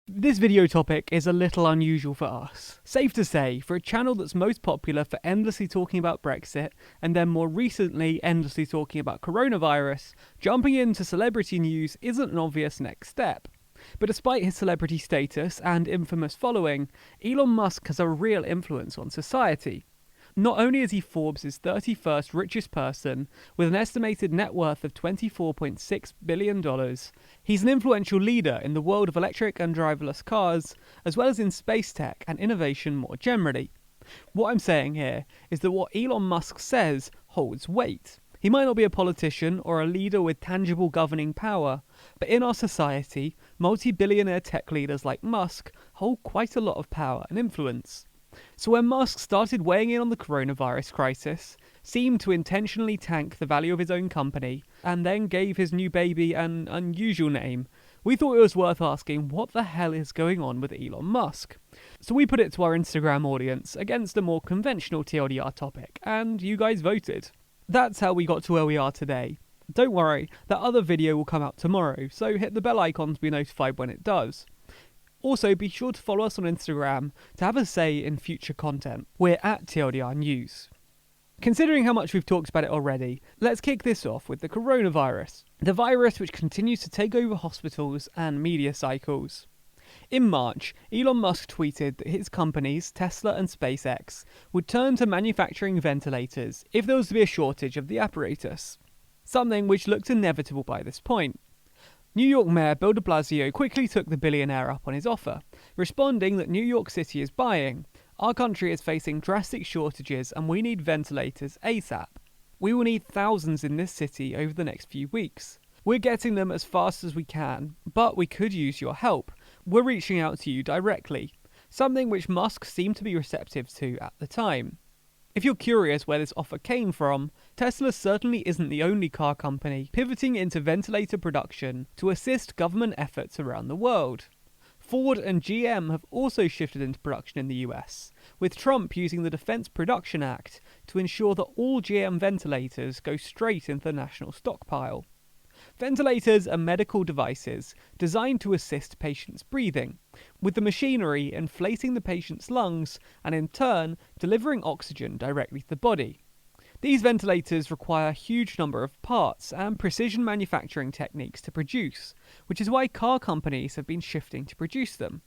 This video topic is a little unusual for us. Safe to say, for a channel that's most popular for endlessly talking about Brexit, and then more recently endlessly talking about coronavirus, jumping into celebrity news isn't an obvious next step. But despite his celebrity status and infamous following, Elon Musk has a real influence on society. Not only is he Forbes' 31st richest person, with an estimated net worth of $24.6 billion, he's an influential leader in the world of electric and driverless cars, as well as in space tech and innovation more generally. What I'm saying here is that what Elon Musk says holds weight. He might not be a politician or a leader with tangible governing power, but in our society, multi-billionaire tech leaders like Musk hold quite a lot of power and influence. So when Musk started weighing in on the coronavirus crisis, seemed to intentionally tank the value of his own company, and then gave his new baby an unusual name, we thought it was worth asking what the hell is going on with Elon Musk. So we put it to our Instagram audience against a more conventional TLDR topic, and you guys voted. That's how we got to where we are today. Don't worry, that other video will come out tomorrow, so hit the bell icon to be notified when it does. Also, be sure to follow us on Instagram to have a say in future content. We're at TLDR News. Considering how much we've talked about it already, let's kick this off with the coronavirus, the virus which continues to take over hospitals and media cycles. In March, Elon Musk tweeted that his companies, Tesla and SpaceX, would turn to manufacturing ventilators if there was to be a shortage of the apparatus, something which looked inevitable by this point. New York Mayor Bill de Blasio quickly took the billionaire up on his offer, responding that New York City is buying. Our country is facing drastic shortages and we need ventilators ASAP. We will need thousands in this city over the next few weeks. We're getting them as fast as we can, but we could use your help. We're reaching out to you directly, something which Musk seemed to be receptive to at the time. If you're curious where this offer came from, Tesla certainly isn't the only car company pivoting into ventilator production to assist government efforts around the world. Ford and GM have also shifted into production in the US, with Trump using the Defense Production Act to ensure that all GM ventilators go straight into the national stockpile. Ventilators are medical devices designed to assist patients breathing, with the machinery inflating the patient's lungs and in turn delivering oxygen directly to the body. These ventilators require a huge number of parts and precision manufacturing techniques to produce, which is why car companies have been shifting to produce them.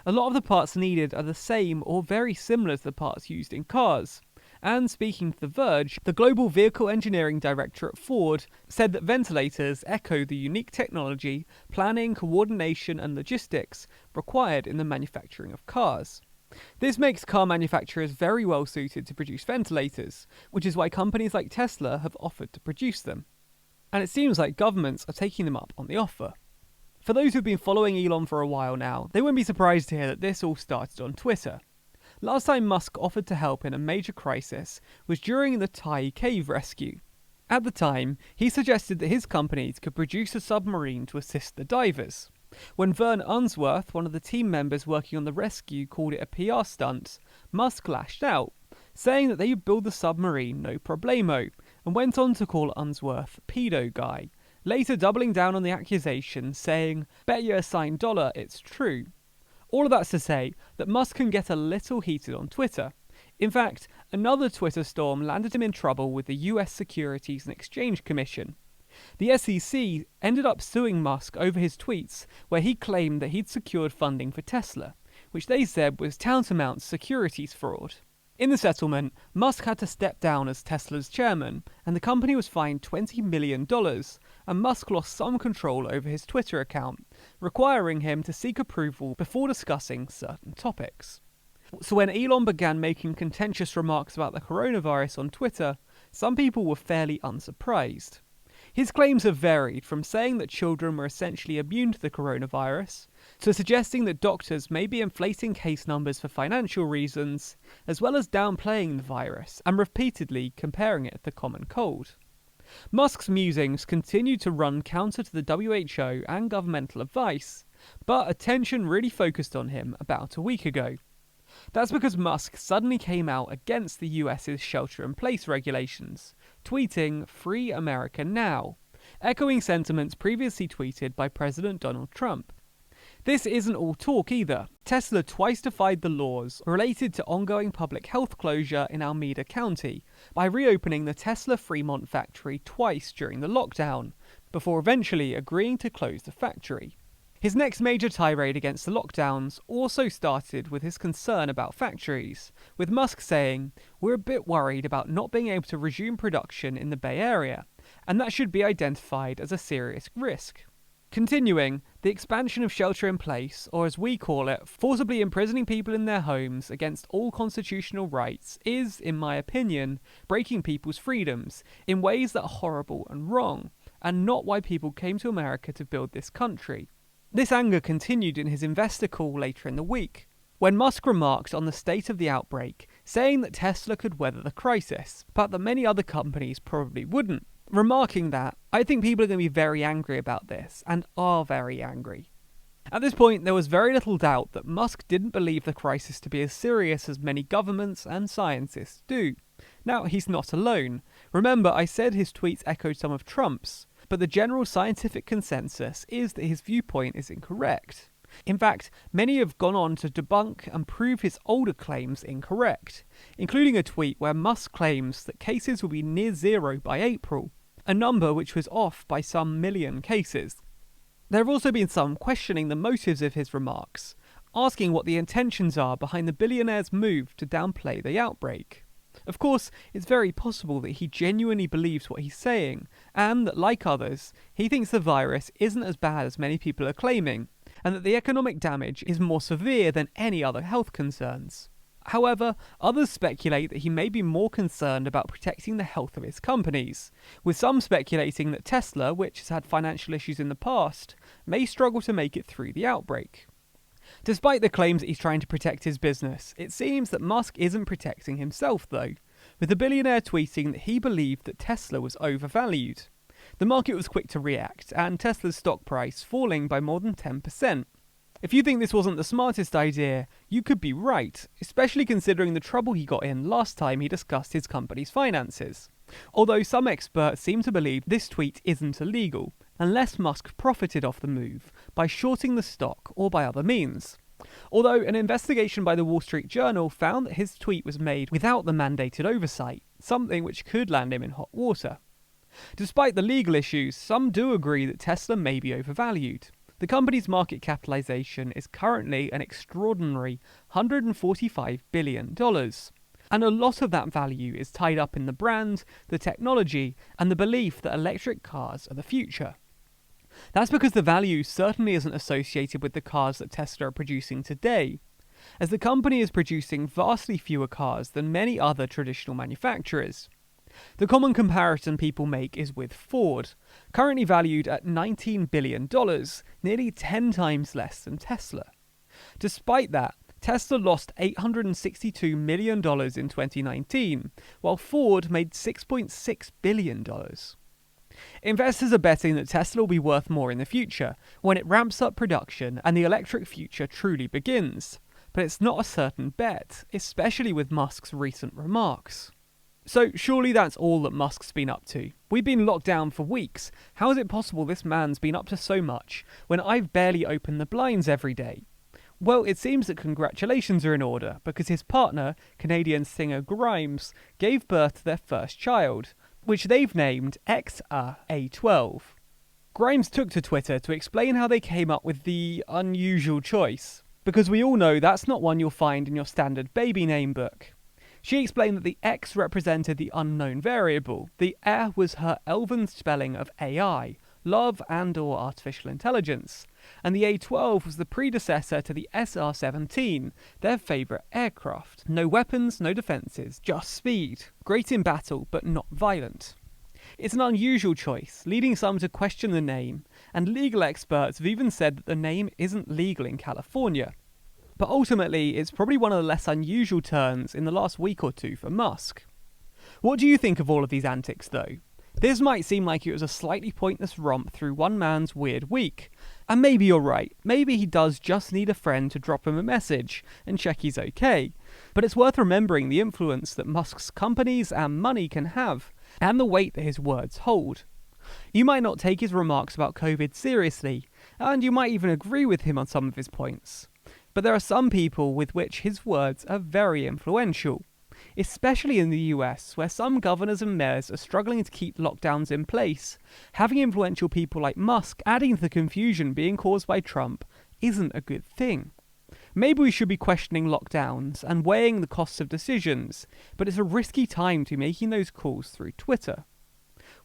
A lot of the parts needed are the same or very similar to the parts used in cars. And speaking to The Verge, the global vehicle engineering director at Ford said that ventilators echo the unique technology, planning, coordination and logistics required in the manufacturing of cars. This makes car manufacturers very well suited to produce ventilators, which is why companies like Tesla have offered to produce them. And it seems like governments are taking them up on the offer. For those who've been following Elon for a while now, they wouldn't be surprised to hear that this all started on Twitter. Last time Musk offered to help in a major crisis was during the Thai cave rescue. At the time, he suggested that his companies could produce a submarine to assist the divers. When Vern Unsworth, one of the team members working on the rescue, called it a PR stunt, Musk lashed out, saying that they would build the submarine no problemo, and went on to call Unsworth pedo guy, later doubling down on the accusation, saying, "Bet you a signed dollar it's true." All of that's to say that Musk can get a little heated on Twitter. In fact, another Twitter storm landed him in trouble with the US Securities and Exchange Commission. The SEC ended up suing Musk over his tweets where he claimed that he'd secured funding for Tesla, which they said was tantamount to securities fraud. In the settlement, Musk had to step down as Tesla's chairman, and the company was fined $20 million, and Musk lost some control over his Twitter account, requiring him to seek approval before discussing certain topics. So when Elon began making contentious remarks about the coronavirus on Twitter, some people were fairly unsurprised. His claims have varied from saying that children were essentially immune to the coronavirus, to suggesting that doctors may be inflating case numbers for financial reasons, as well as downplaying the virus and repeatedly comparing it to the common cold. Musk's musings continued to run counter to the WHO and governmental advice, but attention really focused on him about a week ago. That's because Musk suddenly came out against the US's shelter-in-place regulations, tweeting "Free America Now," echoing sentiments previously tweeted by President Donald Trump. This isn't all talk either. Tesla twice defied the laws related to ongoing public health closure in Alameda County by reopening the Tesla Fremont factory twice during the lockdown, before eventually agreeing to close the factory. His next major tirade against the lockdowns also started with his concern about factories, with Musk saying, "We're a bit worried about not being able to resume production in the Bay Area, and that should be identified as a serious risk." Continuing, the expansion of shelter in place, or as we call it, forcibly imprisoning people in their homes against all constitutional rights, is, in my opinion, breaking people's freedoms in ways that are horrible and wrong, and not why people came to America to build this country. This anger continued in his investor call later in the week, when Musk remarked on the state of the outbreak, saying that Tesla could weather the crisis, but that many other companies probably wouldn't. Remarking that, I think people are going to be very angry about this, and are very angry. At this point, there was very little doubt that Musk didn't believe the crisis to be as serious as many governments and scientists do. Now, he's not alone. Remember, I said his tweets echoed some of Trump's, but the general scientific consensus is that his viewpoint is incorrect. In fact, many have gone on to debunk and prove his older claims incorrect, including a tweet where Musk claims that cases will be near zero by April, a number which was off by some million cases. There have also been some questioning the motives of his remarks, asking what the intentions are behind the billionaire's move to downplay the outbreak. Of course, it's very possible that he genuinely believes what he's saying, and that, like others, he thinks the virus isn't as bad as many people are claiming, and that the economic damage is more severe than any other health concerns. However, others speculate that he may be more concerned about protecting the health of his companies, with some speculating that Tesla, which has had financial issues in the past, may struggle to make it through the outbreak. Despite the claims that he's trying to protect his business, it seems that Musk isn't protecting himself though, with the billionaire tweeting that he believed that Tesla was overvalued. The market was quick to react, and Tesla's stock price falling by more than 10%. If you think this wasn't the smartest idea, you could be right, especially considering the trouble he got in last time he discussed his company's finances. Although some experts seem to believe this tweet isn't illegal, unless Musk profited off the move by shorting the stock or by other means. Although an investigation by the Wall Street Journal found that his tweet was made without the mandated oversight, something which could land him in hot water. Despite the legal issues, some do agree that Tesla may be overvalued. The company's market capitalization is currently an extraordinary $145 billion, and a lot of that value is tied up in the brand, the technology, and the belief that electric cars are the future. That's because the value certainly isn't associated with the cars that Tesla are producing today, as the company is producing vastly fewer cars than many other traditional manufacturers. The common comparison people make is with Ford, currently valued at $19 billion, nearly 10 times less than Tesla. Despite that, Tesla lost $862 million in 2019, while Ford made $6.6 billion. Investors are betting that Tesla will be worth more in the future, when it ramps up production and the electric future truly begins. But it's not a certain bet, especially with Musk's recent remarks. So surely that's all that Musk's been up to. We've been locked down for weeks. How is it possible this man's been up to so much when I've barely opened the blinds every day? Well, it seems that congratulations are in order, because his partner, Canadian singer Grimes, gave birth to their first child, which they've named A-12. Grimes took to Twitter to explain how they came up with the unusual choice, because we all know that's not one you'll find in your standard baby name book. She explained that the X represented the unknown variable, the A was her elven spelling of AI, love and/or artificial intelligence, and the A-12 was the predecessor to the SR-17, their favourite aircraft. No weapons, no defences, just speed. Great in battle, but not violent. It's an unusual choice, leading some to question the name, and legal experts have even said that the name isn't legal in California. But ultimately, it's probably one of the less unusual turns in the last week or two for Musk. What do you think of all of these antics, though? This might seem like it was a slightly pointless romp through one man's weird week. And maybe you're right, maybe he does just need a friend to drop him a message and check he's okay. But it's worth remembering the influence that Musk's companies and money can have, and the weight that his words hold. You might not take his remarks about COVID seriously, and you might even agree with him on some of his points. But there are some people with which his words are very influential, especially in the US, where some governors and mayors are struggling to keep lockdowns in place. Having influential people like Musk adding to the confusion being caused by Trump isn't a good thing. Maybe we should be questioning lockdowns and weighing the costs of decisions, but it's a risky time to be making those calls through Twitter.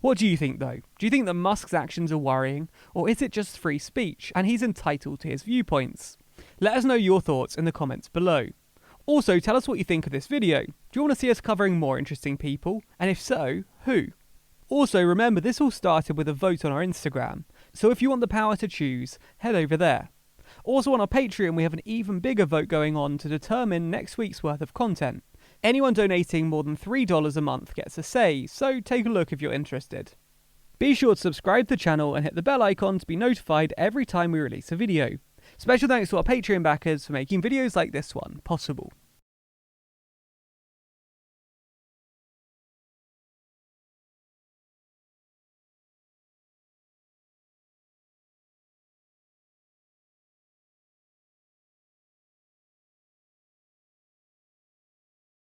What do you think though? Do you think that Musk's actions are worrying, or is it just free speech and he's entitled to his viewpoints? Let us know your thoughts in the comments below. Also, tell us what you think of this video. Do you want to see us covering more interesting people? And if so, who? Also, remember this all started with a vote on our Instagram, so if you want the power to choose, head over there. Also on our Patreon we have an even bigger vote going on to determine next week's worth of content. Anyone donating more than $3 a month gets a say, so take a look if you're interested. Be sure to subscribe to the channel and hit the bell icon to be notified every time we release a video. Special thanks to our Patreon backers for making videos like this one possible.